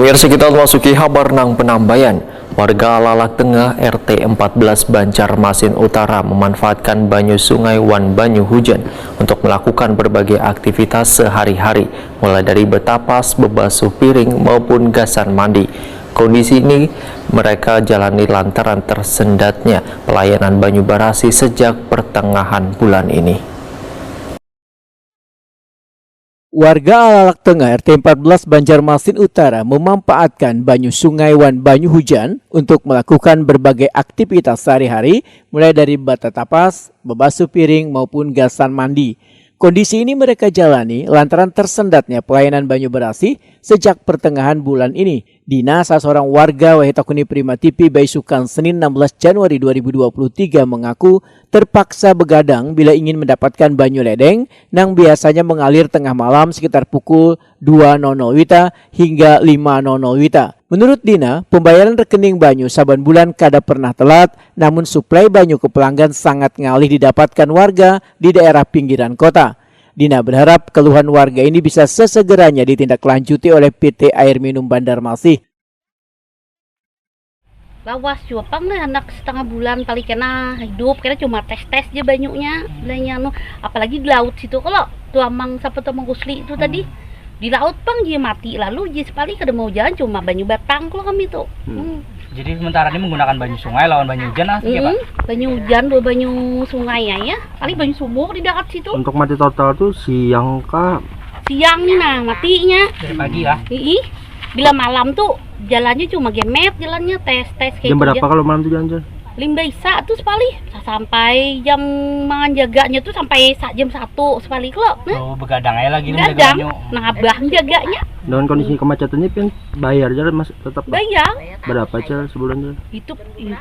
Pemirsa, kita memasuki kabar nang penambayan. Warga Lalak Tengah RT 14 Banjarmasin Utara memanfaatkan banyu sungai Wan Banyu Hujan untuk melakukan berbagai aktivitas sehari-hari, mulai dari bertapas, membasuh piring maupun gasan mandi. Kondisi ini mereka jalani lantaran tersendatnya pelayanan banyu barasi sejak pertengahan bulan ini. Warga Lalak Tengah RT 14 Banjarmasin Utara memanfaatkan banyu sungai Wan Banyu Hujan untuk melakukan berbagai aktivitas sehari-hari, mulai dari bata tapas, membasuh piring maupun gasan mandi. Kondisi ini mereka jalani lantaran tersendatnya pelayanan banyu barasi sejak pertengahan bulan ini. Dina, salah seorang warga Wahitakuni Prima TV Baisukan Senin 16 Januari 2023 mengaku terpaksa begadang bila ingin mendapatkan banyu ledeng yang biasanya mengalir tengah malam sekitar pukul 2.00 WITA hingga 5.00 WITA. Menurut Dina, pembayaran rekening banyu saban bulan kada pernah telat, namun suplai banyu ke pelanggan sangat ngalih didapatkan warga di daerah pinggiran kota. Dina berharap keluhan warga ini bisa sesegeranya ditindaklanjuti oleh PT Air Minum Banjarmasin. Lawas juapang nih anak setengah bulan paling kena hidup, kena cuma tes aja banyunya, belanya apalagi di laut situ kalau tuamang siapa tuamang kusli itu tadi di laut pang dia mati lalu dia sekali kada mau jalan cuma banyu batang kalau kami tuh. Jadi sementara ini menggunakan banyu sungai lawan banyu hujan lah, Pak? Banyu hujan dua banyu sungai ya, kali banyu sumur di dekat situ. Untuk mati total tuh siang kah? Siang nih nah matinya. Dari pagi lah. Bila malam tuh jalannya cuma gemet, jalannya tes kayak jam berapa kalau malam tuh jalan? Limba isa tuh sekali sampai jam mangan jaganya tuh sampai jam 1 sekali kok. Oh, begadang aja lagi nih jaga banyu. Nah, abah jaganya. Dengan kondisi kemacetannya kan bayar jalan mas tetap bayar. Berapa aja sebulan jalan? Itu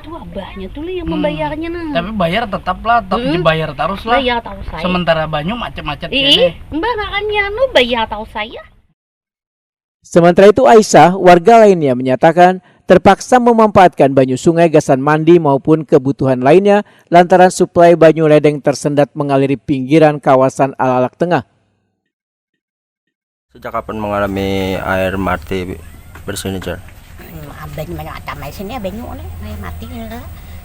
abahnya tuh yang membayarnya nah. Tapi bayar tetap lah, tapi bayar terus lah. Bayar tahu saya. Sementara banyu macet-macet mbak makanya bayar tahu saya. Sementara itu Aisyah, warga lainnya menyatakan terpaksa memanfaatkan banyu sungai gasan mandi maupun kebutuhan lainnya lantaran suplai banyu ledeng tersendat mengaliri pinggiran kawasan Lalak Tengah. Sejak kapan mengalami air mati bersih nih, Jar? Banyu tamai sini banyu nih mati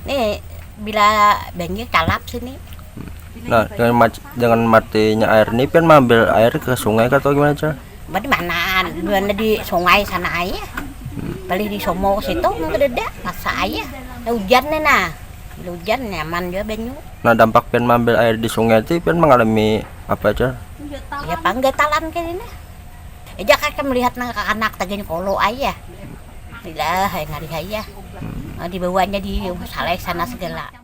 nih bila banyu calap sini. Nah, dengan matinya air ini kan mengambil air ke sungai atau gimana, Jar? Di mana? Di sungai sana aja. Balik di Somo situ nggak ada masa ayah hujan nih nah hujan nyaman juga banyu. Nah, dampak pen mengambil air di sungai itu pen mengalami apa aja? Ya panggetalan kayak ini. Eja kakak melihat anak taganya kolo ayah. Tidak, ngari ayah. Dibawanya di saleh sana segala.